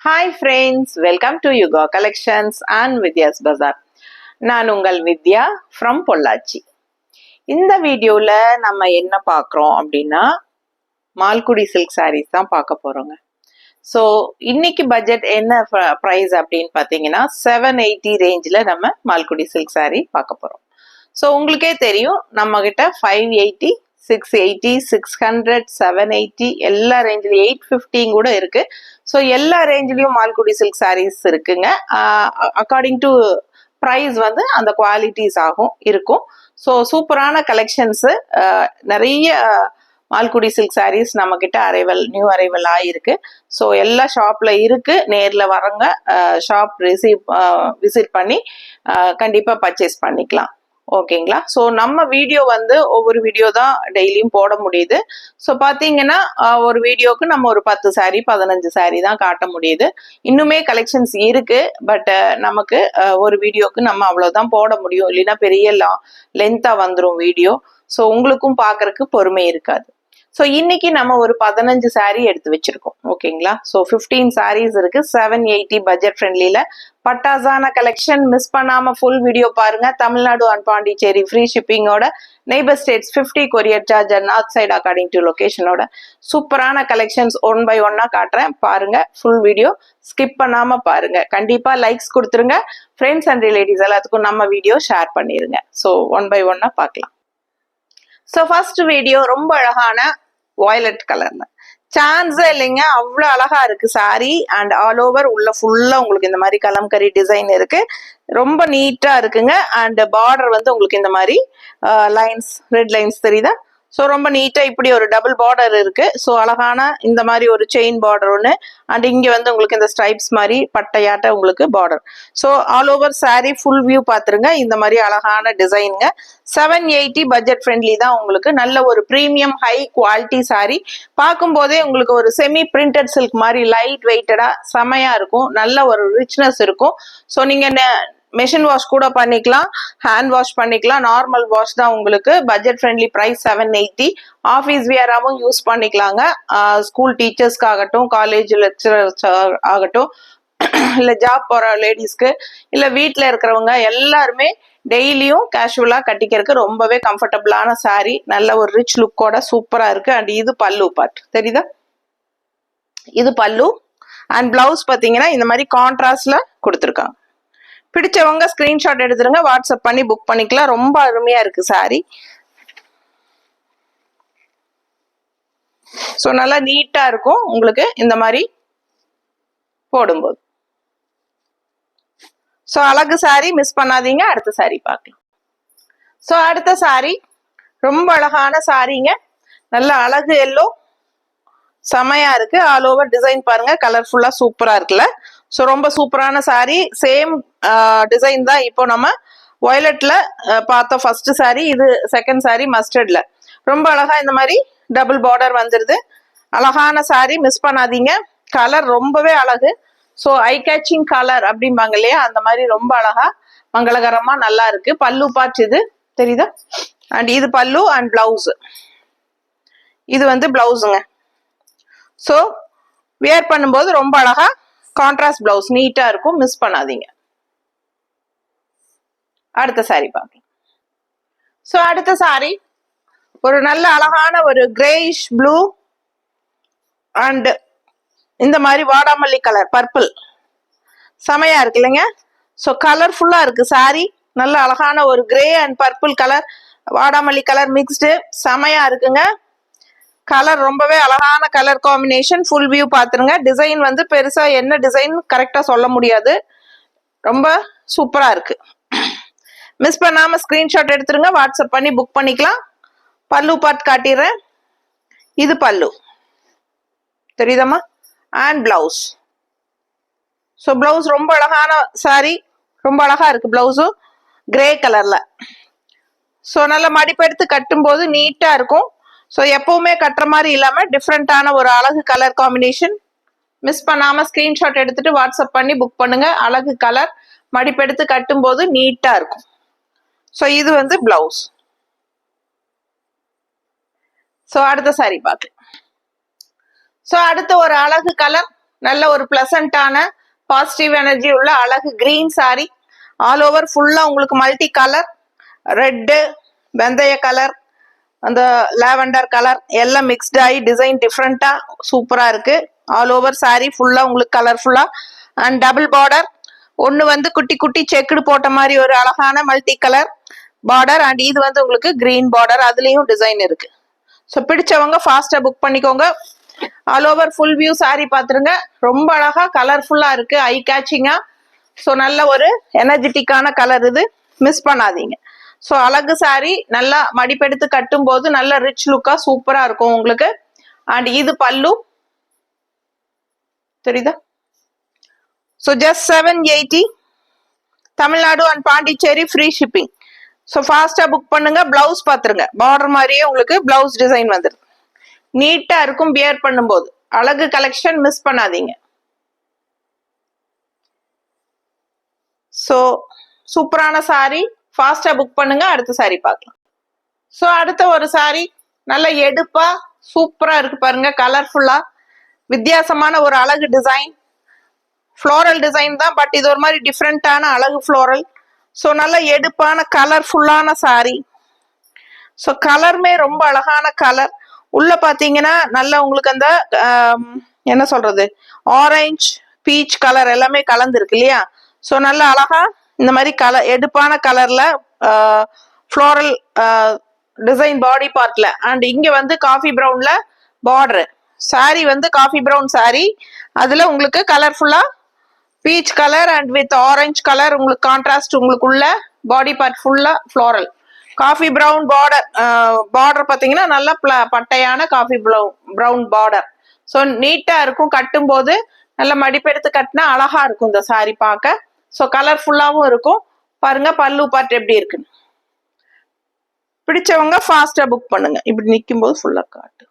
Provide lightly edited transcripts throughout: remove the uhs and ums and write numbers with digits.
Hi friends, welcome to Yuga Collections and Vidya's Bazaar. நான் உங்கள் வித்யா from Pollachi. இந்த வீடியோல நம்ம என்ன பார்க்குறோம் அப்படின்னா மால்குடி சில்க் sarees தான் பார்க்க போறோங்க. ஸோ இன்னைக்கு பட்ஜெட் என்ன ப்ரைஸ் அப்படின்னு பார்த்தீங்கன்னா 780 ரேஞ்சில் நம்ம மால்குடி சில்க் saree பார்க்க போறோம். ஸோ உங்களுக்கே தெரியும் நம்ம கிட்ட 580 680 600 780 எல்லா ரேஞ்சிலையும் 850 கூட இருக்கு. ஸோ எல்லா ரேஞ்சிலையும் மால்குடி சில்க் sarees இருக்குங்க. அக்கார்டிங் டு ப்ரைஸ் வந்து அந்த குவாலிட்டிஸ் ஆகும் இருக்கும். ஸோ சூப்பரான கலெக்ஷன்ஸு நிறைய மால்குடி சில்க் sarees நம்ம கிட்ட நியூ அரைவல் ஆயிருக்கு. ஸோ எல்லா ஷாப்ல இருக்கு. நேர்ல வரவங்க ஷாப் விசிட் பண்ணி கண்டிப்பா பர்ச்சேஸ் பண்ணிக்கலாம். ஓகேங்களா. ஸோ நம்ம வீடியோ வந்து ஒவ்வொரு வீடியோ தான் டெய்லியும் போட முடியுது. ஸோ பார்த்தீங்கன்னா ஒரு வீடியோக்கு நம்ம ஒரு 10 saree 15 saree தான் காட்ட முடியுது. இன்னுமே கலெக்ஷன்ஸ் இருக்கு. பட் நமக்கு ஒரு வீடியோக்கு நம்ம அவ்வளோதான் போட முடியும். இல்லைன்னா பெரிய லென்த்தாக வந்துடும் வீடியோ. ஸோ உங்களுக்கும் பார்க்கறதுக்கு பொறுமை இருக்காது. ஸோ இன்னைக்கு நம்ம ஒரு 15 saree எடுத்து வச்சிருக்கோம். ஓகேங்களா. ஸோ 15 sarees இருக்கு. 780 பட்ஜெட் ஃப்ரெண்ட்லியில பட்டாசான கலெக்ஷன். மிஸ் பண்ணாம ஃபுல் வீடியோ பாருங்க. தமிழ்நாடு அண்ட் பாண்டிச்சேரி ஃப்ரீ ஷிப்பிங்கோட, neighbour states 50 courier charge, north side according to லொகேஷனோட சூப்பரான கலெக்ஷன்ஸ் ஒன் பை ஒன்னா காட்டுறேன். பாருங்க, ஃபுல் வீடியோ ஸ்கிப் பண்ணாம பாருங்க. கண்டிப்பா லைக்ஸ் கொடுத்துருங்க. ஃப்ரெண்ட்ஸ் அண்ட் ரிலேட்டிவ்ஸ் எல்லாத்துக்கும் நம்ம வீடியோ ஷேர் பண்ணிருங்க. ஸோ ஒன் பை ஒன்னா பார்க்கலாம். ஸோ ஃபர்ஸ்ட் வீடியோ ரொம்ப அழகான வயலட் கலர்ல, சான்ஸே இல்லைங்க, அவ்வளோ அழகா இருக்கு சாரி. அண்ட் ஆல் ஓவர் உள்ள ஃபுல்லா உங்களுக்கு இந்த மாதிரி கலம்கரி டிசைன் இருக்கு. ரொம்ப நீட்டா இருக்குங்க. அண்ட் பார்டர் வந்து உங்களுக்கு இந்த மாதிரி லைன்ஸ், ரெட் லைன்ஸ் தெரியுதா. ஸோ ரொம்ப நீட்டா இப்படி ஒரு டபுள் பார்டர் இருக்கு. ஸோ அழகான இந்த மாதிரி ஒரு செயின் பார்டர் ஒன்று. அண்ட் இங்க வந்து உங்களுக்கு இந்த ஸ்ட்ரைப்ஸ் மாதிரி பட்டையாட்ட உங்களுக்கு border. So all over sorry full view பார்த்துருங்க. இந்த மாதிரி அழகான டிசைனுங்க. 780 பட்ஜெட் ஃப்ரெண்ட்லி தான். உங்களுக்கு நல்ல ஒரு ப்ரீமியம் ஹை குவாலிட்டி சாரி. பார்க்கும் போதே உங்களுக்கு ஒரு செமி பிரிண்டட் சில்க் மாதிரி லைட் வெயிட்டடா செமையா இருக்கும். நல்ல ஒரு ரிச்னஸ் இருக்கும். ஸோ நீங்க மெஷின் வாஷ் கூட பண்ணிக்கலாம், ஹேண்ட் வாஷ் பண்ணிக்கலாம். நார்மல் வாஷ் தான் உங்களுக்கு. Budget friendly price 780. ஆஃபீஸ் வியராகவும் யூஸ் பண்ணிக்கலாங்க. ஸ்கூல் டீச்சர்ஸ்க்கு ஆகட்டும், காலேஜ் லெக்சரர்ஸ் ஆகட்டும், இல்லை ஜாப் போகிற லேடிஸ்க்கு, இல்லை வீட்டில் இருக்கிறவங்க எல்லாருமே டெய்லியும் கேஷுவலா கட்டிக்கிறதுக்கு ரொம்பவே கம்ஃபர்டபுளான சாரி. நல்ல ஒரு ரிச் லுக்கோட சூப்பரா இருக்கு. அண்ட் இது பல்லு பார்ட் தெரியுதா, இது பல்லு. அண்ட் பிளவுஸ் பார்த்தீங்கன்னா இந்த மாதிரி கான்ட்ராஸ்ட்ல கொடுத்துருக்காங்க. பிடிச்சவங்க ஸ்கிரீன்ஷாட் எடுத்துருங்க, வாட்ஸ்அப் பண்ணி புக் பண்ணிக்கலாம். ரொம்ப அருமையா இருக்கு சாரி. ஸோ நல்லா நீட்டா இருக்கும் உங்களுக்கு இந்த மாதிரி போடும்போது. ஸோ அழகு சாரி மிஸ் பண்ணாதீங்க. அடுத்த சாரி பார்க்கலாம். ஸோ அடுத்த சாரி ரொம்ப அழகான சாரிங்க. நல்ல அழகு எல்லோ, செமையா இருக்கு. ஆல் ஓவர் டிசைன் பாருங்க, கலர்ஃபுல்லா சூப்பரா இருக்குல்ல. ஸோ ரொம்ப சூப்பரான சாரி. சேம் டிசைன் தான் இப்போ நம்ம வயலட்ல பார்த்த ஃபர்ஸ்ட் சாரி. இது செகண்ட் சாரி மஸ்டர்ட்ல. ரொம்ப அழகா இந்த மாதிரி டபுள் பார்டர் வந்துருது. அழகான சாரி, மிஸ் பண்ணாதீங்க. கலர் ரொம்பவே அழகு. ஸோ ஐ கேச்சிங் கலர் அப்படிம்பாங்க இல்லையா, அந்த மாதிரி ரொம்ப அழகா மங்களகரமா நல்லா இருக்கு. பல்லு பார்ட் இது தெரியுதா. அண்ட் இது பல்லு அண்ட் பிளவுஸ். இது வந்து பிளவுஸுங்க. ஸோ வியர் பண்ணும்போது ரொம்ப அழகா கான்ட்ராஸ்ட் பிளவுஸ் நீட்டா இருக்கும். மிஸ் பண்ணாதீங்க. அடுத்த சாரி பார்க்கலாம். ஸோ அடுத்த சாரி ஒரு நல்ல அழகான ஒரு கிரேயிஷ் ப்ளூ அண்ட் இந்த மாதிரி வாடாமல்லி கலர் பர்பிள். செமையா இருக்கு இல்லைங்க. ஸோ கலர்ஃபுல்லா இருக்கு சாரி. நல்ல அழகான ஒரு கிரே அண்ட் பர்பிள் கலர், வாடாமல்லி கலர் மிக்ஸ்டு, செமையா இருக்குங்க. கலர் ரொம்பவே அழகான கலர் காம்பினேஷன். ஃபுல் வியூ பார்த்துருங்க. டிசைன் வந்து பெருசா என்ன டிசைன் கரெக்டா சொல்ல முடியாது. ரொம்ப சூப்பரா இருக்கு. மிஸ் பண்ணாம ஸ்கிரீன்ஷாட் எடுத்துருங்க, வாட்ஸ்அப் பண்ணி புக் பண்ணிக்கலாம். பல்லு பார்ட் காட்டிடுறேன். இது பல்லு தெரியுதம்மா. And blouse. ஸோ பிளவுஸ் ரொம்ப அழகான சாரி, ரொம்ப அழகா இருக்கு பிளவுஸும் கிரே கலர்ல. ஸோ நல்லா மடிப்பெடுத்து கட்டும் போது நீட்டா இருக்கும். ஸோ எப்பவுமே கட்டுற மாதிரி இல்லாம டிஃப்ரெண்டான ஒரு அழகு கலர் காம்பினேஷன். மிஸ் பண்ணாம ஸ்கிரீன்ஷாட் எடுத்துட்டு வாட்ஸ்அப் பண்ணி புக் பண்ணுங்க. அழகு கலர், மடிப்பெடுத்து கட்டும் போது நீட்டா இருக்கும். ஸோ இது வந்து பிளவுஸ். ஸோ அடுத்த சாரி பார்க்கலாம். ஸோ அடுத்த ஒரு அழகு கலர், நல்ல ஒரு பிளசண்டான பாசிட்டிவ் எனர்ஜி உள்ள அழகு கிரீன் சாரி. ஆல் ஓவர் ஃபுல்லா உங்களுக்கு மல்டி கலர், ரெட்டு, வெந்தய கலர், அந்த லாவெண்டர் கலர் எல்லாம் மிக்ஸ்ட் ஆகி டிசைன் டிஃப்ரெண்டா சூப்பரா இருக்கு. ஆல் ஓவர் சாரி ஃபுல்லா உங்களுக்கு கலர்ஃபுல்லா அண்ட் டபுள் பார்டர். ஒன்னு வந்து குட்டி குட்டி செக்குடு போட்ட மாதிரி ஒரு அழகான மல்டி கலர் பார்டர் அண்ட் இது வந்து உங்களுக்கு கிரீன் பார்டர், அதுலயும் டிசைன் இருக்கு. ஸோ பிடிச்சவங்க ஃபாஸ்டா புக் பண்ணிக்கோங்க. All over full view sari பாத்துருங்க. ரொம்ப அழகா கலர்ஃபுல்லா இருக்கு, ஐ கேச்சிங்கா. ஸோ நல்ல ஒரு எனர்ஜெட்டிக்கான கலர் இது, மிஸ் பண்ணாதீங்க. ஸோ அழகு சாரி நல்லா மடிப்பெடுத்து கட்டும் போது நல்ல ரிச் லுக்கா சூப்பரா இருக்கும் உங்களுக்கு. அண்ட் இது பல்லு தெரியுதா? So just 780, Tamil Nadu and Pondicherry free shipping. So ஃபாஸ்டா புக் பண்ணுங்க. பிளவுஸ் பாத்துருங்க, பார்டர் மாதிரியே உங்களுக்கு பிளவுஸ் டிசைன் வந்துருக்கு. நீட்டா இருக்கும் வியர் பண்ணும்போது. அழகு கலெக்ஷன், மிஸ் பண்ணாதீங்க. ஸோ சூப்பரான சாரி, ஃபாஸ்டா புக் பண்ணுங்க. அடுத்த சாரி பார்க்கலாம். ஸோ அடுத்த ஒரு சாரி நல்ல எடுப்பா சூப்பரா இருக்கு பாருங்க, கலர்ஃபுல்லா வித்தியாசமான ஒரு அழகு டிசைன். ஃப்ளோரல் டிசைன் தான், பட் இது ஒரு மாதிரி டிஃப்ரெண்டான அழகு ஃப்ளோரல். ஸோ நல்ல எடுப்பான கலர்ஃபுல்லான சாரி. ஸோ கலருமே ரொம்ப அழகான கலர். உள்ள பாத்தீங்கன்னா நல்ல உங்களுக்கு அந்த என்ன சொல்றது, ஆரஞ்சு பீச் கலர் எல்லாமே கலந்துருக்கு இல்லையா? ஸோ நல்ல அழகா இந்த மாதிரி கலர் எடுப்பான கலர்ல ஃப்ளோரல் டிசைன் பாடி பார்ட்ல. அண்ட் இங்க வந்து காஃபி ப்ரௌன்ல பார்டர். சாரி வந்து காஃபி ப்ரௌன் சாரி, அதுல உங்களுக்கு கலர்ஃபுல்லா peach colour and with orange colour உங்களுக்கு கான்ட்ராஸ்ட். உங்களுக்கு உள்ள பாடி பார்ட் ஃபுல்லா floral coffee brown border. Border பார்த்தீங்கன்னா நல்லா பட்டையான காஃபி ப்ரௌன் பார்டர். ஸோ நீட்டா இருக்கும், கட்டும் போது நல்ல மடிப்பெடுத்து கட்டினா அழகா இருக்கும் இந்த சாரி பார்க்க. ஸோ கலர்ஃபுல்லாகவும் இருக்கும் பாருங்க. பல்லு பார்ட் எப்படி இருக்குன்னு பிடிச்சவங்க ஃபாஸ்டா புக் பண்ணுங்க. இப்படி நிற்கும் போது ஃபுல்லா காட்டு.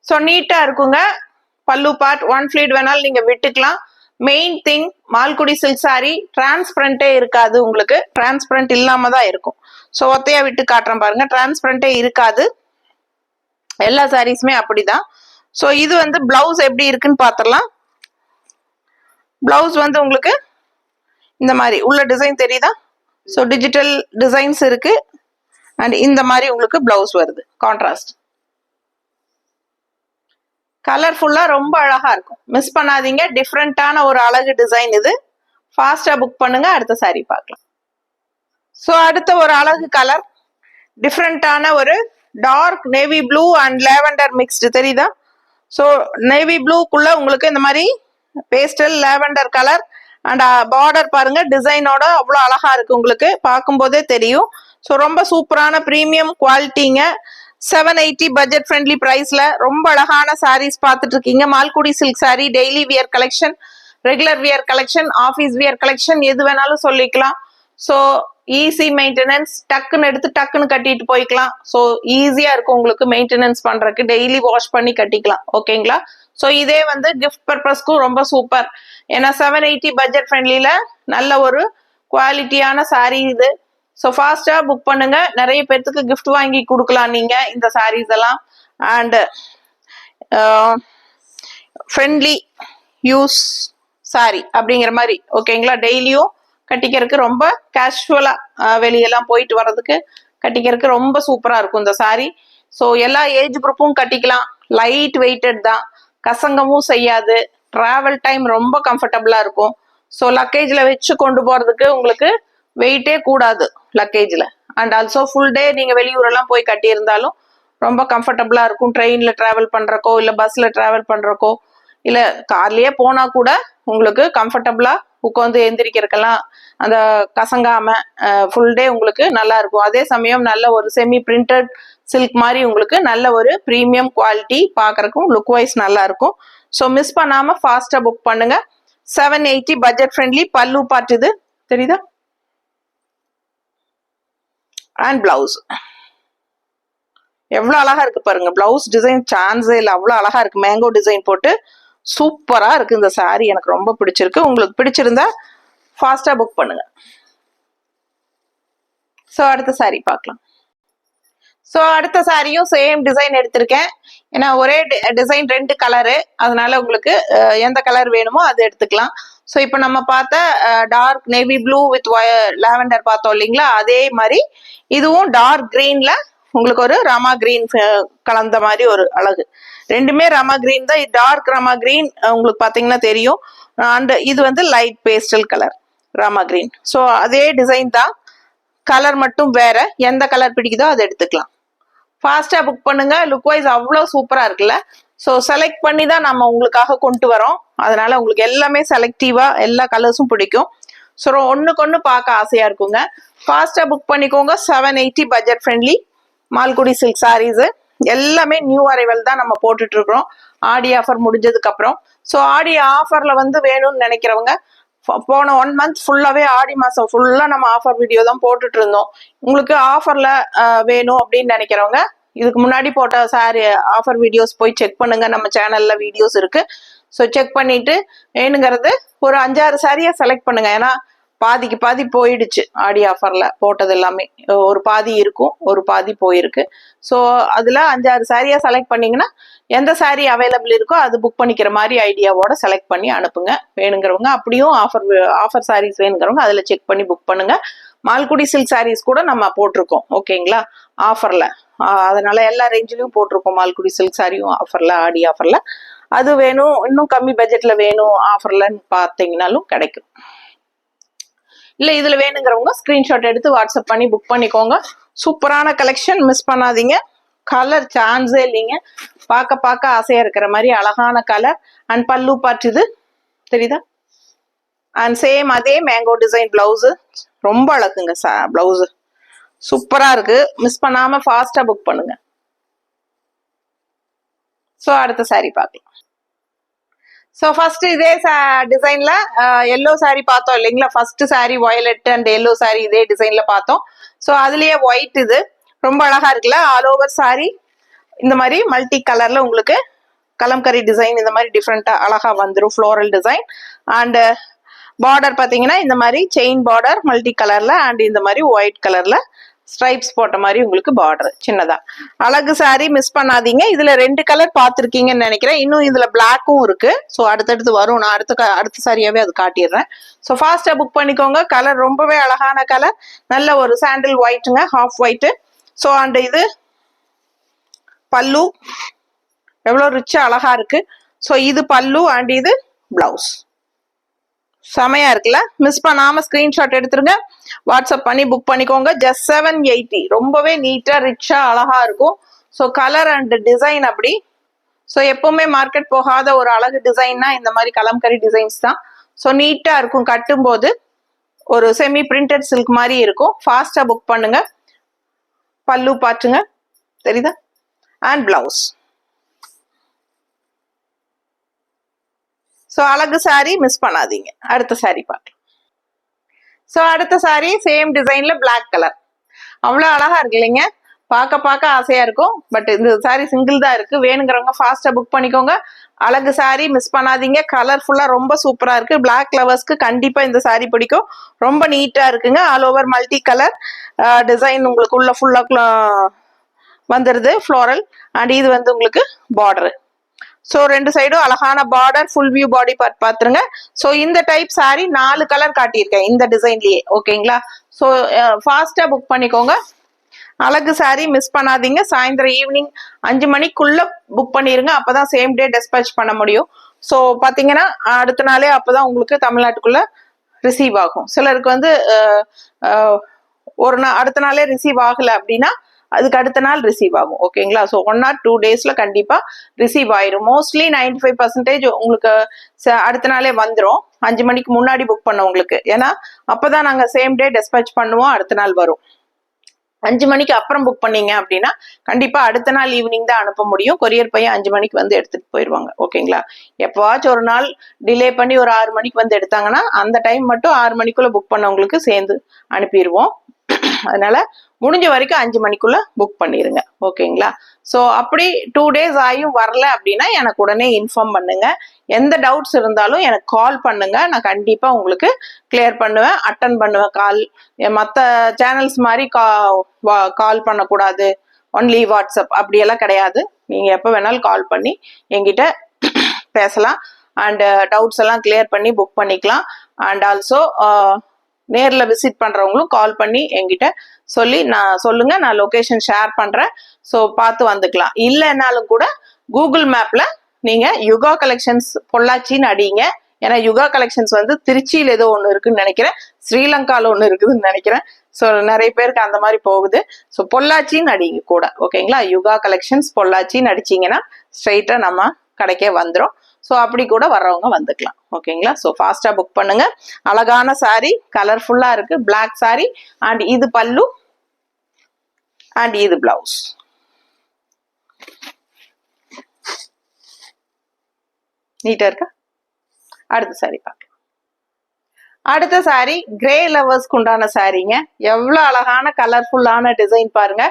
ஸோ நீட்டா இருக்குங்க பல்லு பார்ட். ஒன் ஃபிளீட் வேணாலும் நீங்க விட்டுக்கலாம். Main thing, Malgudi silk sari டிரான்ஸ்பரண்டே இருக்காது உங்களுக்கு, டிரான்ஸ்பரண்ட் இல்லாம தான் இருக்கும். ஸோ ஒத்தையா விட்டு காட்டுறேன் பாருங்க, டிரான்ஸ்பரண்டே இருக்காது. எல்லா சாரீஸுமே அப்படிதான். ஸோ இது வந்து பிளவுஸ் எப்படி இருக்குன்னு பாத்திரலாம். பிளவுஸ் வந்து உங்களுக்கு இந்த மாதிரி உள்ள டிசைன் தெரியுதா? ஸோ டிஜிட்டல் டிசைன்ஸ் இருக்கு அண்ட் இந்த மாதிரி உங்களுக்கு பிளவுஸ் வருது கான்ட்ராஸ்ட். கலர்ஃபுல்லா ரொம்ப அழகா இருக்கும், மிஸ் பண்ணாதீங்க. டிஃப்ரெண்டான ஒரு அழகு டிசைன் இது. ஃபாஸ்டா புக் பண்ணுங்க. அடுத்த சாரி பார்க்கலாம். ஸோ அடுத்த ஒரு அழகு கலர், டிஃப்ரெண்டான ஒரு dark navy blue and lavender mixed தெரியுதா? ஸோ நேவி ப்ளூக்குள்ள உங்களுக்கு இந்த மாதிரி pastel lavender colour and border பாருங்க டிசைனோட அவ்வளோ அழகா இருக்கு, உங்களுக்கு பார்க்கும்போதே தெரியும். ஸோ ரொம்ப சூப்பரான ப்ரீமியம் குவாலிட்டிங்க. 780 பட்ஜெட் ஃப்ரெண்ட்லி பிரைஸ்ல ரொம்ப அழகான சாரீஸ் பார்த்துட்டு இருக்கீங்க. Malgudi silk sorry daily wear collection, regular wear collection, office wear collection, எது வேணாலும் சொல்லிக்கலாம். ஸோ ஈஸி மெயின்டெனன்ஸ், டக்குன்னு எடுத்து டக்குன்னு கட்டிட்டு போய்க்கலாம். ஸோ ஈஸியா இருக்கும் உங்களுக்கு மெயின்டெனன்ஸ் பண்றதுக்கு, டெய்லி வாஷ் பண்ணி கட்டிக்கலாம். ஓகேங்களா? ஸோ இதே வந்து கிஃப்ட் பர்பஸ்க்கும் ரொம்ப சூப்பர். ஏன்னா 780 பட்ஜெட் ஃப்ரெண்ட்லில நல்ல ஒரு குவாலிட்டியான சாரீ இது. ஸோ ஃபாஸ்டா புக் பண்ணுங்க. நிறைய பேர்த்துக்கு கிஃப்ட் வாங்கி கொடுக்கலாம் நீங்க இந்த சாரீஸ் எல்லாம். அண்ட் ஃப்ரெண்ட்லி யூஸ் சாரி அப்படிங்கிற மாதிரி. ஓகேங்களா? டெய்லியும் கட்டிக்கிறதுக்கு ரொம்ப கேஷுவலா வெளியெல்லாம் போயிட்டு வர்றதுக்கு கட்டிக்கிறதுக்கு ரொம்ப சூப்பரா இருக்கும் இந்த சாரி. ஸோ எல்லா ஏஜ் குரூப்பும் கட்டிக்கலாம். லைட் வெயிட்டட் தான், கசங்கமும் செய்யாது, டிராவல் டைம் ரொம்ப கம்ஃபர்டபுளா இருக்கும். ஸோ லக்கேஜ்ல வச்சு கொண்டு போறதுக்கு உங்களுக்கு வெயிட்டே கூடாது லக்கேஜ்ல. அண்ட் ஆல்சோ ஃபுல் டே நீங்க வெளியூர் எல்லாம் போய் கட்டி இருந்தாலும் ரொம்ப கம்ஃபர்டபுளா இருக்கும். ட்ரெயின்ல டிராவல் பண்றக்கோ இல்ல பஸ்ல டிராவல் பண்றக்கோ இல்ல கார்லயே போனா கூட உங்களுக்கு கம்ஃபர்டபுளா உட்காந்து எந்திரிக்கிறதுக்கெல்லாம் அந்த கசங்காம ஃபுல் டே உங்களுக்கு நல்லா இருக்கும். அதே சமயம் நல்ல ஒரு செமி பிரிண்டட் சில்க் மாதிரி உங்களுக்கு நல்ல ஒரு ப்ரீமியம் குவாலிட்டி, பார்க்கறக்கும் லுக் வைஸ் நல்லா இருக்கும். ஸோ மிஸ் பண்ணாம ஃபாஸ்டா புக் பண்ணுங்க. 780 பட்ஜெட் ஃப்ரெண்ட்லி. பல்லு பார்ட் இது தெரியுதா? அண்ட் பிளவுஸ் எவ்வளவு அழகா இருக்கு பாருங்க. பிளவுஸ் டிசைன் சான்ஸே இல்லை, அவ்வளவு அழகா இருக்கு. மேங்கோ டிசைன் போட்டு சூப்பரா இருக்கு இந்த சாரி. எனக்கு ரொம்ப பிடிச்சிருக்கு. உங்களுக்கு பிடிச்சிருந்தா ஃபாஸ்டா புக் பண்ணுங்க. ஸோ அடுத்த சாரி பார்க்கலாம். ஸோ அடுத்த சாரியும் சேம் டிசைன் எடுத்திருக்கேன். ஏன்னா ஒரே டிசைன் 2 கலரு, அதனால உங்களுக்கு எந்த கலர் வேணுமோ அது எடுத்துக்கலாம். ஸோ இப்போ நம்ம பார்த்த dark navy blue with lavender பார்த்தோம் இல்லைங்களா, அதே மாதிரி இதுவும் டார்க் கிரீன்ல உங்களுக்கு ஒரு ராமா கிரீன் கலந்த மாதிரி ஒரு அழகு. ரெண்டுமே ராமா கிரீன் தான். டார்க் ராமா கிரீன் உங்களுக்கு பார்த்தீங்கன்னா தெரியும். அண்ட் இது வந்து light pastel colour Rama green. So அதே டிசைன் தான், கலர் மட்டும் வேற. எந்த கலர் பிடிக்குதோ அதை எடுத்துக்கலாம். ஃபாஸ்டா புக் பண்ணுங்க. லுக் வைஸ் அவ்வளோ சூப்பரா இருக்குல்ல. ஸோ செலக்ட் பண்ணி தான் நம்ம உங்களுக்காக கொண்டு வரோம். அதனால உங்களுக்கு எல்லாமே செலக்டிவா எல்லா கலர்ஸும் பிடிக்கும். ஸோ ஒன்றுக்கு ஒன்று பார்க்க ஆசையா இருக்குங்க. ஃபாஸ்டா புக் பண்ணிக்கோங்க. 780 budget friendly Malgudi silk saris எல்லாமே நியூ அரைவல் தான் நம்ம போட்டுட்டு இருக்கிறோம். ஆடி ஆஃபர் முடிஞ்சதுக்கு அப்புறம். ஸோ ஆடி ஆஃபர்ல வந்து வேணும்னு நினைக்கிறவங்க, போன 1 மந்த் ஃபுல்லாவே ஆடி மாசம் ஃபுல்லா நம்ம ஆஃபர் வீடியோ தான் போட்டுட்டு இருந்தோம். உங்களுக்கு ஆஃபர்ல வேணும் அப்படின்னு நினைக்கிறவங்க இதுக்கு முன்னாடி போட்ட சாரி ஆஃபர் வீடியோஸ் போய் செக் பண்ணுங்க. நம்ம சேனல்ல வீடியோஸ் இருக்கு. ஸோ செக் பண்ணிட்டு வேணுங்கிறது ஒரு 5-6 சாரியா செலக்ட் பண்ணுங்க. ஏன்னா பாதிக்கு பாதி போயிடுச்சு ஆடி ஆஃபர்ல போட்டது எல்லாமே. ஒரு பாதி இருக்கும், ஒரு பாதி போயிருக்கு. ஸோ அதுல 5-6 சாரியா செலக்ட் பண்ணீங்கன்னா எந்த சாரி அவைலபிள் இருக்கோ அது புக் பண்ணிக்கிற மாதிரி ஐடியாவோட செலக்ட் பண்ணி அனுப்புங்க. வேணுங்கிறவங்க அப்படியும் ஆஃபர் சாரீஸ் வேணுங்கிறவங்க அதுல செக் பண்ணி புக் பண்ணுங்க. மால்குடி சில்க் சாரீஸ் கூட நம்ம போட்டிருக்கோம் ஓகேங்களா ஆஃபர்ல. அதனால எல்லா ரேஞ்சிலையும் போட்டிருக்கோம் மால்குடி சில்க் சாரியும் ஆஃபர்ல, ஆடி ஆஃபர்ல. அது வேணும், இன்னும் கம்மி பட்ஜெட்ல வேணும் ஆஃபர்லன்னு பார்த்தீங்கன்னாலும் கிடைக்கும். இல்ல இதுல வேணுங்கிறவங்க ஸ்கிரீன்ஷாட் எடுத்து வாட்ஸ்அப் பண்ணி புக் பண்ணிக்கோங்க. சூப்பரான கலெக்ஷன், மிஸ் பண்ணாதீங்க. கலர் சான்ஸே இல்லைங்க. பார்க்க ஆசையா இருக்கிற மாதிரி அழகான கலர். அண்ட் பல்லு பார்ட் இது தெரியுதா. அண்ட் சேம் அதே மேங்கோ டிசைன் பிளவுஸ். ரொம்ப அழகுங்க பிளவுஸ், சூப்பரா இருக்கு. மிஸ் பண்ணாம ஃபாஸ்டா புக் பண்ணுங்க. ஸோ அடுத்த சாரி பார்க்கலாம். ஸோ ஃபர்ஸ்ட் இதே டிசைன்ல எல்லோ சாரி பார்த்தோம் இல்லைங்களா. First sorry violet and yellow sorry இதே டிசைன்ல பார்த்தோம். ஸோ அதுலயே ஒயிட் இது ரொம்ப அழகா இருக்குல்ல. ஆல் ஓவர் சாரி இந்த மாதிரி மல்டி கலர்ல உங்களுக்கு கலம்கரி டிசைன் இந்த மாதிரி டிஃப்ரெண்டா அழகா வந்துடும். ஃப்ளோரல் டிசைன் அண்ட் பார்டர் பார்த்தீங்கன்னா இந்த மாதிரி செயின் பார்டர் மல்டி கலர்ல அண்ட் இந்த மாதிரி ஒயிட் கலர்ல ஸ்ட்ரைப்ஸ் போட்ட மாதிரி உங்களுக்கு பார்டர் சின்னதா. அழகு சாரி, மிஸ் பண்ணாதீங்க. இதுல 2 கலர் பார்த்துருக்கீங்கன்னு நினைக்கிறேன். இன்னும் இதுல பிளாக்கும் இருக்கு. ஸோ அடுத்தடுத்து வரும். நான் அடுத்த சாரியாவே அது காட்டிடுறேன். ஸோ ஃபாஸ்டா புக் பண்ணிக்கோங்க. கலர் ரொம்பவே அழகான கலர், நல்ல ஒரு சாண்டில் ஒயிட்டுங்க, ஹாஃப் ஒயிட்டு. ஸோ அண்ட் இது பல்லு எவ்வளோ ரிச்சா அழகா இருக்கு. ஸோ இது பல்லு அண்ட் இது பிளவுஸ். செமையா இருக்குல்ல. மிஸ் பண்ணாம ஸ்கிரீன்ஷாட் எடுத்துருங்க, வாட்ஸ்அப் பண்ணி புக் பண்ணிக்கோங்க. ஜஸ்ட் 780. ரொம்பவே நீட்டா ரிச்சா அழகா இருக்கும். ஸோ கலர் அண்ட் டிசைன் அப்படி. ஸோ எப்பவுமே மார்க்கெட் போகாத ஒரு அழகு டிசைன்னா இந்த மாதிரி கலம்கரி டிசைன்ஸ் தான். ஸோ நீட்டா இருக்கும். கட்டும் போது ஒரு செமி பிரிண்டட் சில்க் மாதிரி இருக்கும். ஃபாஸ்டா புக் பண்ணுங்க. பல்லு பாட்டுங்க தெரியுதா அண்ட் பிளவுஸ். ஸோ அழகு சாரி, மிஸ் பண்ணாதீங்க. அடுத்த சாரி பார்க்கலாம். ஸோ அடுத்த சாரி சேம் டிசைன்ல பிளாக் கலர். அவ்வளோ அழகா இருக்கு இல்லைங்க. பார்க்க ஆசையா இருக்கும். பட் இந்த சாரி சிங்கிள் தான் இருக்கு. வேணுங்கிறவங்க ஃபாஸ்டா புக் பண்ணிக்கோங்க. அழகு சாரி, மிஸ் பண்ணாதீங்க. கலர்ஃபுல்லா ரொம்ப சூப்பரா இருக்கு. பிளாக் லவர்ஸ்க்கு கண்டிப்பா இந்த சாரி பிடிக்கும். ரொம்ப நீட்டா இருக்குங்க. All over multi colour design உங்களுக்கு உள்ள ஃபுல்லா வந்துருது ஃப்ளோரல். அண்ட் இது வந்து உங்களுக்கு பார்டரு. ஸோ 2 சைடும் அழகான border, full view body part பார்த்துருங்க. ஸோ இந்த டைப் சாரி 4 கலர் காட்டியிருக்கேன் இந்த டிசைன்லயே ஓகேங்களா. ஸோ ஃபாஸ்டா புக் பண்ணிக்கோங்க. அழகு சாரி, மிஸ் பண்ணாதீங்க. சாயந்தரம் ஈவினிங் 5 மணிக்குள்ள புக் பண்ணிருங்க. அப்பதான் சேம் டே டிஸ்பேச் பண்ண முடியும். ஸோ பாத்தீங்கன்னா அடுத்த நாளே அப்பதான் உங்களுக்கு தமிழ்நாட்டுக்குள்ள ரிசீவ் ஆகும். சிலருக்கு வந்து ஒரு நாள் அடுத்த நாளே ரிசீவ் ஆகல அப்படின்னா அதுக்கு அடுத்த நாள் ரிசீவ் ஆகும் ஓகேங்களா. ஸோ 1 or 2 daysல கண்டிப்பா ரிசீவ் ஆயிரும். மோஸ்ட்லி 95% உங்களுக்கு அடுத்த நாளே வந்துடும். 5 மணிக்கு முன்னாடி புக் பண்ண உங்களுக்கு. ஏன்னா அப்பதான் நாங்க சேம் டே டிஸ்பேச் பண்ணுவோம், அடுத்த நாள் வரும். 5 மணிக்கு அப்புறம் புக் பண்ணீங்க அப்படின்னா கண்டிப்பா அடுத்த நாள் ஈவினிங் தான் அனுப்ப முடியும். கொரியர் பையன் 5 மணிக்கு வந்து எடுத்துட்டு போயிடுவாங்க ஓகேங்களா. எப்பவாச்சும் ஒரு நாள் டிலே பண்ணி ஒரு 6 மணிக்கு வந்து எடுத்தாங்கன்னா அந்த டைம் மட்டும் 6 மணிக்குள்ள புக் பண்ணவங்களுக்கு சேர்ந்து அனுப்பிடுவோம். அதனால முடிஞ்ச வரைக்கும் 5 மணிக்குள்ள புக் பண்ணிருங்க ஓகேங்களா. ஸோ அப்படி 2 days ஆகியும் வரல அப்படின்னா எனக்கு உடனே இன்ஃபார்ம் பண்ணுங்க. எந்த டவுட்ஸ் இருந்தாலும் எனக்கு கால் பண்ணுங்க. நான் கண்டிப்பா உங்களுக்கு கிளியர் பண்ணுவேன், அட்டன் பண்ணுவேன் கால். மற்ற சேனல்ஸ் மாதிரி கால் பண்ணக்கூடாது, ஒன்லி வாட்ஸ்அப் அப்படியெல்லாம் கிடையாது. நீங்கள் எப்போ வேணாலும் கால் பண்ணி என்கிட்ட பேசலாம். அண்ட் டவுட்ஸ் எல்லாம் கிளியர் பண்ணி புக் பண்ணிக்கலாம். அண்ட் ஆல்சோ நேரில் விசிட் பண்ணுறவங்களும் கால் பண்ணி என்கிட்ட சொல்லுங்க, நான் லொக்கேஷன் ஷேர் பண்ணுறேன். ஸோ பார்த்து வந்துக்கலாம். இல்லைன்னாலும் கூட கூகுள் மேப்பில் நீங்கள் யுகா கலெக்ஷன்ஸ் பொள்ளாச்சின்னு அடிங்க. ஏன்னா யுகா கலெக்ஷன்ஸ் வந்து திருச்சியில் ஏதோ ஒன்று இருக்குன்னு நினைக்கிறேன், ஸ்ரீலங்காவில் ஒன்று இருக்குதுன்னு நினைக்கிறேன். ஸோ நிறைய பேருக்கு அந்த மாதிரி போகுது. ஸோ பொள்ளாச்சின்னு அடிங்க கூட, ஓகேங்களா? யுகா கலெக்ஷன்ஸ் பொள்ளாச்சின்னு அடிச்சிங்கன்னா ஸ்ட்ரைட்டாக நம்ம கடைக்கே வந்துடும். ஸோ அப்படி கூட வர்றவங்க வந்துக்கலாம், ஓகேங்களா? ஸோ ஃபாஸ்ட்டாக புக் பண்ணுங்க. அழகான சாரி, கலர்ஃபுல்லாக இருக்கு, பிளாக் சாரி. அண்ட் இது பல்லு அண்ட் இது பிளவுஸ். நீட்டா இருக்கா? அடுத்த சாரி பார்க்கலாம். அடுத்த சாரி கிரே லவர்ஸ்க்கு உண்டான சாரிங்க. எவ்வளவு அழகான கலர்ஃபுல்லான டிசைன் பாருங்க.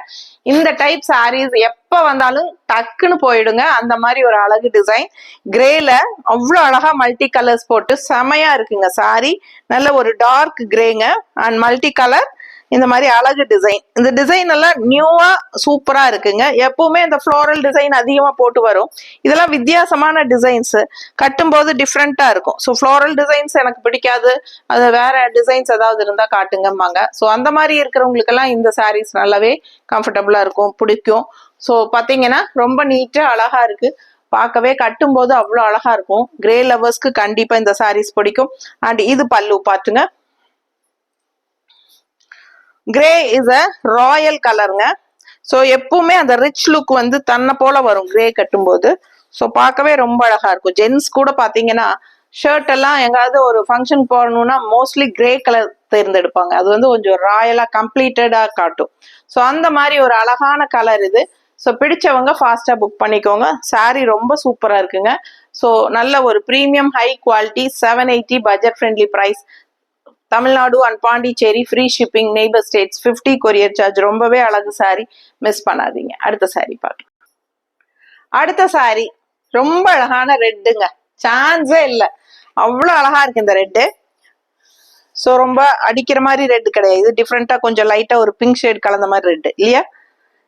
இந்த டைப் சாரீஸ் எப்ப வந்தாலும் டக்குன்னு போயிடுங்க. அந்த மாதிரி ஒரு அழகு டிசைன். கிரேல அவ்வளவு அழகா மல்டி கலர்ஸ் போட்டு செமையா இருக்குங்க சாரி. நல்ல ஒரு டார்க் கிரேங்க அண்ட் மல்டி கலர். இந்த மாதிரி அழகு டிசைன். இந்த டிசைன் எல்லாம் நியூவா சூப்பரா இருக்குங்க. எப்பவுமே இந்த ஃப்ளோரல் டிசைன் அதிகமா போட்டு வரும். இதெல்லாம் வித்தியாசமான டிசைன்ஸ், கட்டும்போது டிஃப்ரெண்டா இருக்கும். ஸோ ஃப்ளோரல் டிசைன்ஸ் எனக்கு பிடிக்காது, அது வேற டிசைன்ஸ் ஏதாவது இருந்தா காட்டுங்கம்பாங்க. ஸோ அந்த மாதிரி இருக்கிறவங்களுக்கெல்லாம் இந்த சாரீஸ் நல்லாவே கம்ஃபர்டபுளா இருக்கும், பிடிக்கும். ஸோ பாத்தீங்கன்னா ரொம்ப நீட்டா அழகா இருக்கு. பார்க்கவே கட்டும்போது அவ்வளோ அழகா இருக்கும். கிரே லவர்ஸ்க்கு கண்டிப்பா இந்த சாரீஸ் பிடிக்கும். அண்ட் இது பல்லு பாத்துங்க. கிரே இஸ் அ ராயல் கலருங்க. ஸோ எப்பவுமே அந்த ரிச் லுக் வந்து தன்னை போல வரும் கிரே கட்டும்போது. ஸோ பார்க்கவே ரொம்ப அழகா இருக்கும். ஜென்ஸ் கூட பார்த்தீங்கன்னா ஷர்ட் எல்லாம் எங்காவது ஒரு ஃபங்க்ஷன் போடணும்னா மோஸ்ட்லி கிரே கலர் தேர்ந்தெடுப்பாங்க. அது வந்து கொஞ்சம் ராயலா கம்ப்ளீட்டடா காட்டும். ஸோ அந்த மாதிரி ஒரு அழகான கலர் இது. ஸோ பிடிச்சவங்க ஃபாஸ்டா புக் பண்ணிக்கோங்க. சாரி ரொம்ப சூப்பரா இருக்குங்க. ஸோ நல்ல ஒரு premium high quality, 780 budget friendly price. Tamil Nadu and Pondicherry free shipping, neighbour states 50 courier charge. ரொம்பவே அழகு சாரி, மிஸ் பண்ணாதீங்க. அடுத்த சாரி பார்க்கலாம். அடுத்த சாரி ரொம்ப அழகான ரெட்டுங்க. சான்ஸே இல்லை, அவ்வளோ அழகா இருக்கு இந்த ரெட்டு. ஸோ ரொம்ப அடிக்கிற மாதிரி ரெட்டு கிடையாது, இது டிஃப்ரெண்டா கொஞ்சம் லைட்டா ஒரு பிங்க் ஷேட் கலந்த மாதிரி ரெட்டு இல்லையா?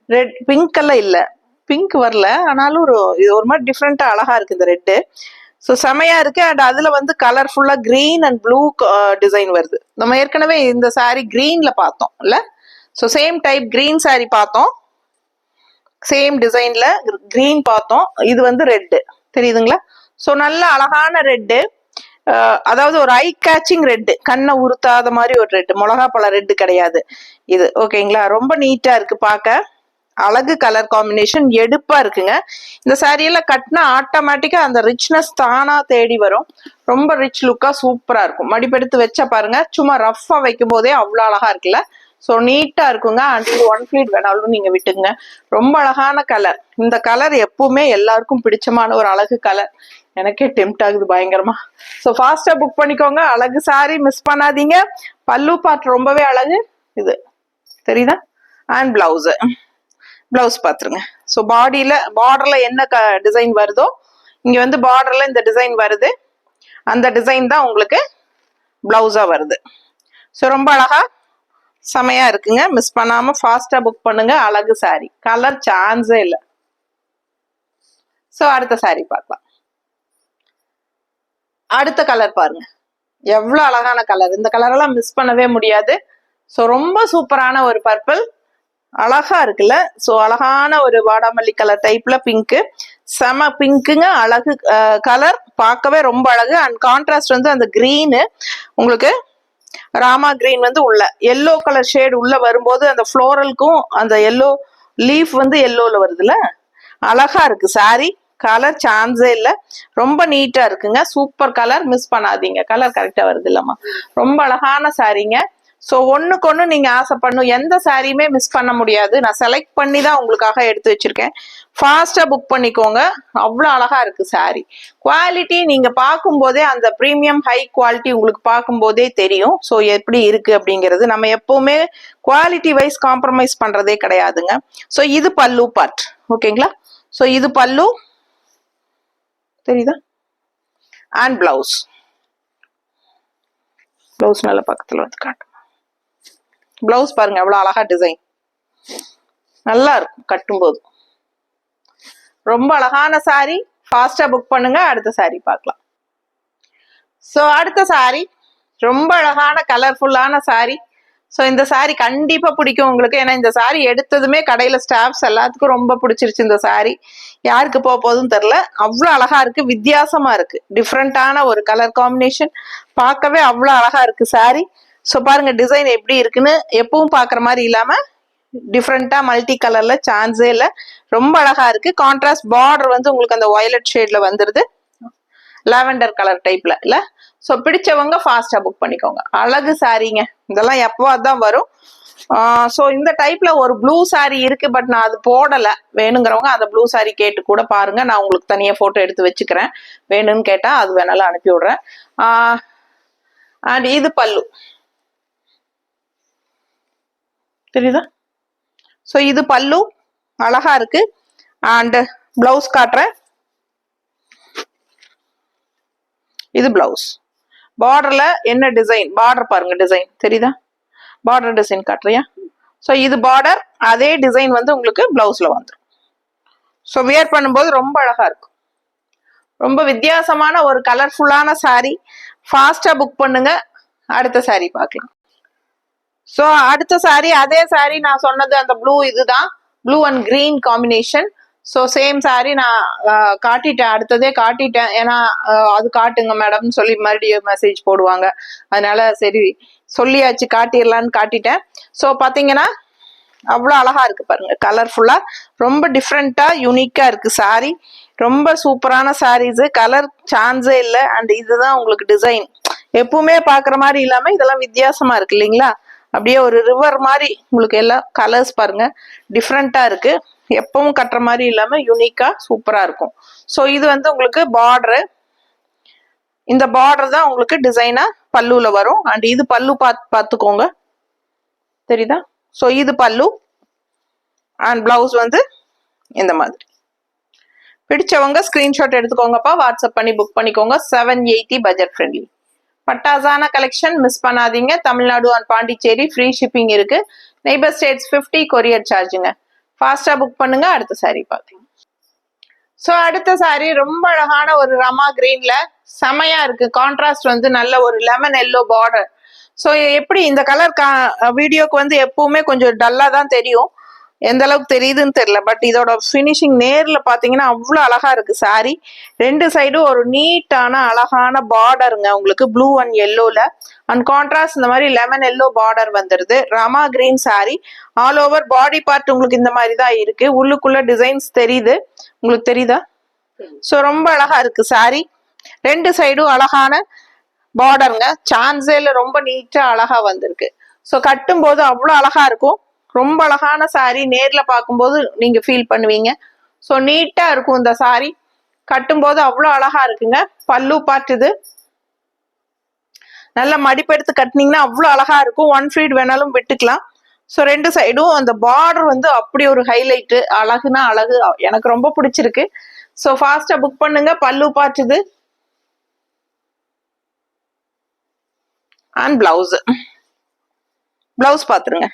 ரெட் பிங்க் எல்லாம் இல்லை, பிங்க் வரல, ஆனாலும் இது ஒரு மாதிரி டிஃப்ரெண்டா அழகா இருக்கு இந்த ரெட்டு. ஸோ செமையா இருக்கு. அண்ட் அதுல வந்து கலர்ஃபுல்லா கிரீன் அண்ட் ப்ளூ டிசைன் வருது. நம்ம ஏற்கனவே இந்த சாரி கிரீன்ல பார்த்தோம் இல்ல? So same type green sorry பார்த்தோம், சேம் டிசைன்ல கிரீன் பார்த்தோம். இது வந்து ரெட்டு தெரியுதுங்களா? ஸோ நல்ல அழகான ரெட்டு, அதாவது ஒரு ஐ கேச்சிங் ரெட்டு, கண்ணை உறுத்தாத மாதிரி ஒரு ரெட்டு, மிளகா பழ ரெட்டு கிடையாது இது, ஓகேங்களா? ரொம்ப நீட்டா இருக்கு பார்க்க. அழகு கலர் காம்பினேஷன், எடுப்பா இருக்குங்க. இந்த சாரியெல்லாம் கட்டினா ஆட்டோமேட்டிக்கா அந்த ரிச்னஸ் தானா தேடி வரும். ரொம்ப ரிச் லுக்கா சூப்பரா இருக்கும். மடிப்பெடுத்து வச்ச பாருங்க, சும்மா ரஃபா வைக்கும் போதே அவ்வளோ அழகா இருக்குல்ல? ஸோ நீட்டா இருக்குங்க. அண்ட் இது 1 ஃபீட் வேணாலும் நீங்க விட்டுங்க. ரொம்ப அழகான கலர். இந்த கலர் எப்பவுமே எல்லாருக்கும் பிடிச்சமான ஒரு அழகு கலர். எனக்கே டெம்ட் ஆகுது பயங்கரமா. ஸோ ஃபாஸ்டா புக் பண்ணிக்கோங்க. அழகு சாரி, மிஸ் பண்ணாதீங்க. பல்லு பார்ட் ரொம்பவே அழகு, இது தெரியுதா? அண்ட் பிளவுஸ், பிளவுஸ் பாத்துருங்க. ஸோ பார்டர்ல என்ன டிசைன் வருதோ இங்க வந்து பார்டர்ல இந்த டிசைன் வருது. அந்த டிசைன் தான் உங்களுக்கு பிளவுஸா வருது. ஸோ ரொம்ப அழகா செமையா இருக்குங்க. மிஸ் பண்ணாம ஃபாஸ்டா புக் பண்ணுங்க. அழகு சாரி, கலர் சான்ஸே இல்லை. ஸோ அடுத்த சாரி பார்க்கலாம். அடுத்த கலர் பாருங்க, எவ்வளவு அழகான கலர். இந்த கலர் எல்லாம் மிஸ் பண்ணவே முடியாது. ஸோ ரொம்ப சூப்பரான ஒரு பர்பிள், அழகா இருக்குல்ல? ஸோ அழகான ஒரு வாடாமல்லி கலர் டைப்ல பிங்க்கு, செம பிங்க்குங்க. அழகு கலர், பார்க்கவே ரொம்ப அழகு. அண்ட் கான்ட்ராஸ்ட் வந்து அந்த கிரீனு, உங்களுக்கு ராமா கிரீன் வந்து உள்ள எல்லோ கலர் ஷேட் உள்ள வரும்போது அந்த ஃப்ளோரலுக்கும் அந்த எல்லோ லீஃப் வந்து எல்லோல வருதுல்ல, அழகா இருக்கு சாரி. கலர் சான்ஸே இல்லை, ரொம்ப நீட்டா இருக்குங்க. சூப்பர் கலர், மிஸ் பண்ணாதீங்க. கலர் கரெக்டா வருது இல்லம்மா? ரொம்ப அழகான சாரிங்க. ஸோ ஒன்றுக்கு ஒன்று நீங்கள் ஆசைப்படணும். எந்த சாரியுமே மிஸ் பண்ண முடியாது. நான் செலக்ட் பண்ணி தான் உங்களுக்காக எடுத்து வச்சிருக்கேன். ஃபாஸ்ட்டாக புக் பண்ணிக்கோங்க. அவ்வளோ அழகா இருக்கு சாரி. குவாலிட்டி நீங்கள் பார்க்கும்போதே அந்த ப்ரீமியம் ஹை குவாலிட்டி உங்களுக்கு பார்க்கும்போதே தெரியும். ஸோ எப்படி இருக்கு அப்படிங்கிறது. நம்ம எப்பவுமே குவாலிட்டி வைஸ் காம்ப்ரமைஸ் பண்ணுறதே கிடையாதுங்க. ஸோ இது பல்லு பார்ட், ஓகேங்களா? ஸோ இது பல்லு தெரியுதா? அண்ட் பிளவுஸ், பிளவுஸ் நல்ல பக்கத்தில் வந்து காட்டும். பிளவுஸ் பாருங்க எவ்வளவு அழகா டிசைன். நல்லா இருக்கும் கட்டும்போது. ரொம்ப அழகான சாரி. ஃபாஸ்டா புக் பண்ணுங்க. அடுத்த சாரி பார்க்கலாம். ஸோ அடுத்த சாரி ரொம்ப அழகான கலர்ஃபுல்லான சாரி. ஸோ இந்த சாரி கண்டிப்பா பிடிக்கும் உங்களுக்கு. ஏன்னா இந்த சாரி எடுத்ததுமே கடையில ஸ்டாஃப்ஸ் எல்லாத்துக்கும் ரொம்ப பிடிச்சிருச்சு. இந்த சாரி யாருக்கு போக போகுதுன்னு தெரியல. அவ்வளோ அழகா இருக்கு, வித்தியாசமா இருக்கு, டிஃப்ரெண்டான ஒரு கலர் காம்பினேஷன். பார்க்கவே அவ்வளோ அழகா இருக்கு சாரி. ஸோ பாருங்க டிசைன் எப்படி இருக்குன்னு. எப்பவும் பார்க்குற மாதிரி இல்லாம டிஃப்ரெண்டா மல்டி கலர்ல சான்ஸே இல்லை. ரொம்ப அழகா இருக்கு. கான்ட்ராஸ்ட் பார்டர் வந்து உங்களுக்கு அந்த வயலட் ஷேட்ல வந்துருது, லாவெண்டர் கலர் டைப்ல இல்ல. ஸோ பிடிச்சவங்க ஃபாஸ்டா புக் பண்ணிக்கோங்க. அழகு சாரீங்க, இதெல்லாம் எப்போ தான் வரும். ஸோ இந்த டைப்ல ஒரு ப்ளூ சாரி இருக்கு, பட் நான் அது போடல. வேணுங்கிறவங்க அந்த ப்ளூ சாரி கேட்டு கூட பாருங்க. நான் உங்களுக்கு தனியா போட்டோ எடுத்து வச்சுக்கிறேன். வேணும்னு கேட்டா அது வேணாலும் அனுப்பி விடுறேன். அண்ட் இது பல்லு தெரியுதா? ஸோ இது பல்லு அழகா இருக்கு. அண்ட் பிளவுஸ் காட்டுறேன். இது பிளவுஸ். பார்டர்ல என்ன டிசைன், பார்டர் பாருங்க, டிசைன் தெரியுதா? பார்டர் டிசைன் காட்டுறியா? ஸோ இது பார்டர், அதே டிசைன் வந்து உங்களுக்கு பிளவுஸ்ல வந்துடும். ஸோ வியர் பண்ணும்போது ரொம்ப அழகா இருக்கும். ரொம்ப வித்தியாசமான ஒரு கலர்ஃபுல்லான சாரி. ஃபாஸ்டா புக் பண்ணுங்க. அடுத்த சாரி பார்க்கலாம். ஸோ அடுத்த சாரி அதே சாரி நான் சொன்னது அந்த ப்ளூ, இதுதான் blue and green combination. So same sorry நான் காட்டிட்டேன், அடுத்ததே காட்டிட்டேன். ஏன்னா அது காட்டுங்க மேடம்னு சொல்லி மறுபடியும் மெசேஜ் போடுவாங்க. அதனால சரி சொல்லியாச்சு, காட்டிடலான்னு காட்டிட்டேன். ஸோ பார்த்தீங்கன்னா அவ்வளோ அழகா இருக்கு பாருங்க, கலர்ஃபுல்லா ரொம்ப டிஃப்ரெண்டா யூனிக்கா இருக்கு சாரி. ரொம்ப சூப்பரான சாரீஸ், கலர் சான்ஸே இல்லை. அண்ட் இதுதான் உங்களுக்கு டிசைன். எப்பவுமே பாக்குற மாதிரி இல்லாம இதெல்லாம் வித்தியாசமா இருக்கு இல்லைங்களா? அப்படியே ஒரு ரிவர் மாதிரி உங்களுக்கு எல்லாம் கலர்ஸ் பாருங்க டிஃப்ரெண்டா இருக்கு. எப்பவும் கட்டுற மாதிரி இல்லாம யூனிக்கா சூப்பரா இருக்கும். ஸோ இது வந்து உங்களுக்கு பார்டரு. இந்த பார்டர் தான் உங்களுக்கு டிசைனா பல்லுல வரும். அண்ட் இது பல்லு பார்த்துக்கோங்க, தெரியுதா? ஸோ இது பல்லு அண்ட் பிளவுஸ் வந்து இந்த மாதிரி. பிடிச்சவங்க ஸ்கிரீன்ஷாட் எடுத்துக்கோங்கப்பா, வாட்ஸ்அப் பண்ணி புக் பண்ணிக்கோங்க. 780 பட்ஜெட் ஃப்ரெண்ட்லி பட்டாசான கலெக்ஷன். மிஸ் பண்ணாதீங்க. Tamil Nadu and Pondicherry free shipping இருக்கு. நெய்பர் ஸ்டேட்ஸ் 50 கொரியர் சார்ஜுங்க. ஃபாஸ்டா புக் பண்ணுங்க. அடுத்த சாரி பார்க்கலாம். ஸோ அடுத்த சாரி ரொம்ப அழகான ஒரு ரமா கிரீன்ல செமையா இருக்கு. கான்ட்ராஸ்ட் வந்து நல்ல ஒரு லெமன் எல்லோ பார்டர். ஸோ எப்படி இந்த கலர் வீடியோக்கு வந்து எப்பவுமே கொஞ்சம் டல்லா தான் தெரியும், எந்த அளவுக்கு தெரியுதுன்னு தெரியல. பட் இதோட ஃபினிஷிங் நேர்ல பாத்தீங்கன்னா அவ்வளோ அழகா இருக்கு சாரி. ரெண்டு சைடும் ஒரு நீட்டான அழகான பார்டருங்க உங்களுக்கு, ப்ளூ அண்ட் எல்லோல. அண்ட் கான்ட்ராஸ்ட் இந்த மாதிரி லெமன் எல்லோ பார்டர் வந்துருது. Rama green sorry. All over body part உங்களுக்கு இந்த மாதிரி தான் இருக்கு. உள்ளுக்குள்ள டிசைன்ஸ் தெரியுது, உங்களுக்கு தெரியுதா? ஸோ ரொம்ப அழகா இருக்கு சாரி. ரெண்டு சைடும் அழகான பார்டருங்க, சான்ஸேல ரொம்ப நீட்டா அழகா வந்திருக்கு. ஸோ கட்டும் போது அவ்வளோ அழகா இருக்கும். ரொம்ப அழகான சாரி. நேர்ல பார்க்கும்போது நீங்க ஃபீல் பண்ணுவீங்க. ஸோ நீட்டா இருக்கும் இந்த சாரி. கட்டும்போது அவ்வளோ அழகா இருக்குங்க. பல்லு பார்ட்டுது நல்ல மடிப்பெடுத்து கட்டினீங்கன்னா அவ்வளோ அழகா இருக்கும். 1 ஃபீட் வேணாலும் விட்டுக்கலாம். ஸோ ரெண்டு சைடும் அந்த பார்டர் வந்து அப்படி ஒரு ஹைலைட்டு, அழகுனா அழகு. எனக்கு ரொம்ப பிடிச்சிருக்கு. ஸோ ஃபாஸ்டா புக் பண்ணுங்க. பல்லு பார்ட்டுது அண்ட் பிளவுஸ். பிளவுஸ் பாத்துருங்க,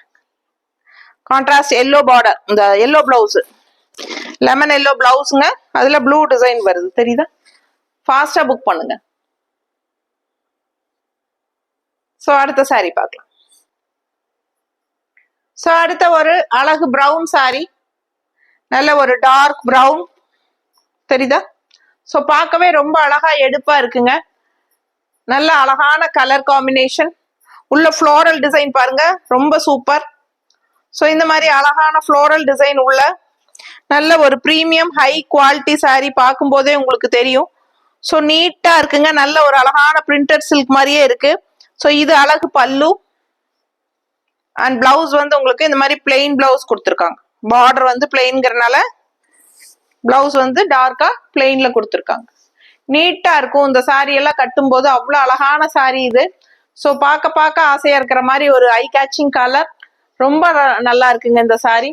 கான்ட்ராஸ்ட் எல்லோ பார்டர். இந்த எல்லோ பிளவுஸ், லெமன் எல்லோ பிளவுஸுங்க. அதுல ப்ளூ டிசைன் வருது, தெரியுதா? ஃபாஸ்டா புக் பண்ணுங்க. ஸோ அடுத்த சாரி பார்க்கலாம். ஸோ அடுத்த ஒரு அழகு பிரவுன் சாரி. நல்ல ஒரு டார்க் பிரவுன், தெரியுதா? ஸோ பார்க்கவே ரொம்ப அழகா எடுப்பா இருக்குங்க. நல்ல அழகான கலர் காம்பினேஷன். உள்ள ஃப்ளோரல் டிசைன் பாருங்க, ரொம்ப சூப்பர். ஸோ இந்த மாதிரி அழகான ஃப்ளோரல் டிசைன் உள்ள நல்ல ஒரு ப்ரீமியம் ஹை குவாலிட்டி சாரி. பார்க்கும் போதே உங்களுக்கு தெரியும். ஸோ நீட்டா இருக்குங்க. நல்ல ஒரு அழகான பிரிண்டட் சில்க் மாதிரியே இருக்கு. ஸோ இது அழகு பல்லு அண்ட் பிளவுஸ் வந்து உங்களுக்கு இந்த மாதிரி பிளெயின் பிளவுஸ் கொடுத்துருக்காங்க. பார்டர் வந்து பிளெயின்ங்கிறனால பிளவுஸ் வந்து டார்க்கா பிளெயின்ல கொடுத்துருக்காங்க. நீட்டா இருக்கும். இந்த சாரி எல்லாம் கட்டும் போது அவ்வளோ அழகான சாரி இது. ஸோ பார்க்க பார்க்க ஆசையா இருக்கிற மாதிரி ஒரு ஐ கேச்சிங் கலர். ரொம்ப நல்லா இருக்குங்க இந்த சாரி.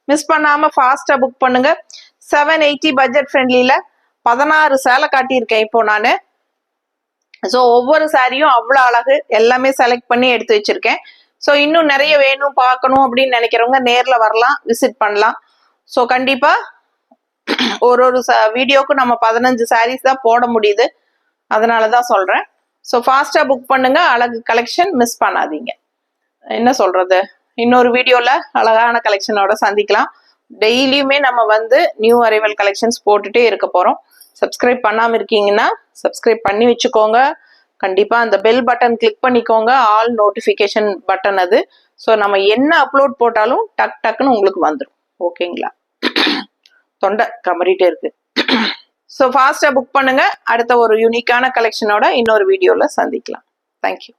மிஸ் பண்ணாம ஃபாஸ்டா புக் பண்ணுங்க. 780 பட்ஜெட் ஃப்ரெண்ட்லில 16 சேலை காட்டியிருக்கேன் இப்போ நான். ஸோ ஒவ்வொரு சாரியும் அவ்வளோ அழகு. எல்லாமே செலக்ட் பண்ணி எடுத்து வச்சிருக்கேன். ஸோ இன்னும் நிறைய வேணும் பார்க்கணும் அப்படின்னு நினைக்கிறவங்க நேரில் வரலாம், விசிட் பண்ணலாம். ஸோ கண்டிப்பாக ஒரு வீடியோக்கும் நம்ம 15 sarees தான் போட முடியுது, அதனால தான் சொல்கிறேன். ஸோ ஃபாஸ்ட்டாக புக் பண்ணுங்க, அழகு கலெக்ஷன் மிஸ் பண்ணாதீங்க. என்ன சொல்றது, இன்னொரு வீடியோவில் அழகான கலெக்ஷனோட சந்திக்கலாம். டெய்லியுமே நம்ம வந்து நியூ அரைவல் கலெக்ஷன்ஸ் போட்டுட்டே இருக்க போகிறோம். சப்ஸ்கிரைப் பண்ணாமல் இருக்கீங்கன்னா சப்ஸ்கிரைப் பண்ணி வச்சுக்கோங்க. கண்டிப்பாக அந்த பெல் பட்டன் கிளிக் பண்ணிக்கோங்க, ஆல் நோட்டிஃபிகேஷன் பட்டன் அது. ஸோ நம்ம என்ன அப்லோட் போட்டாலும் டக்குன்னு உங்களுக்கு வந்துடும். ஓகேங்களா? தொண்டை கமறிட்டே இருக்கு. ஸோ ஃபாஸ்ட்டாக புக் பண்ணுங்க. அடுத்த ஒரு யூனிக்கான கலெக்ஷனோட இன்னொரு வீடியோவில் சந்திக்கலாம். தேங்க்யூ.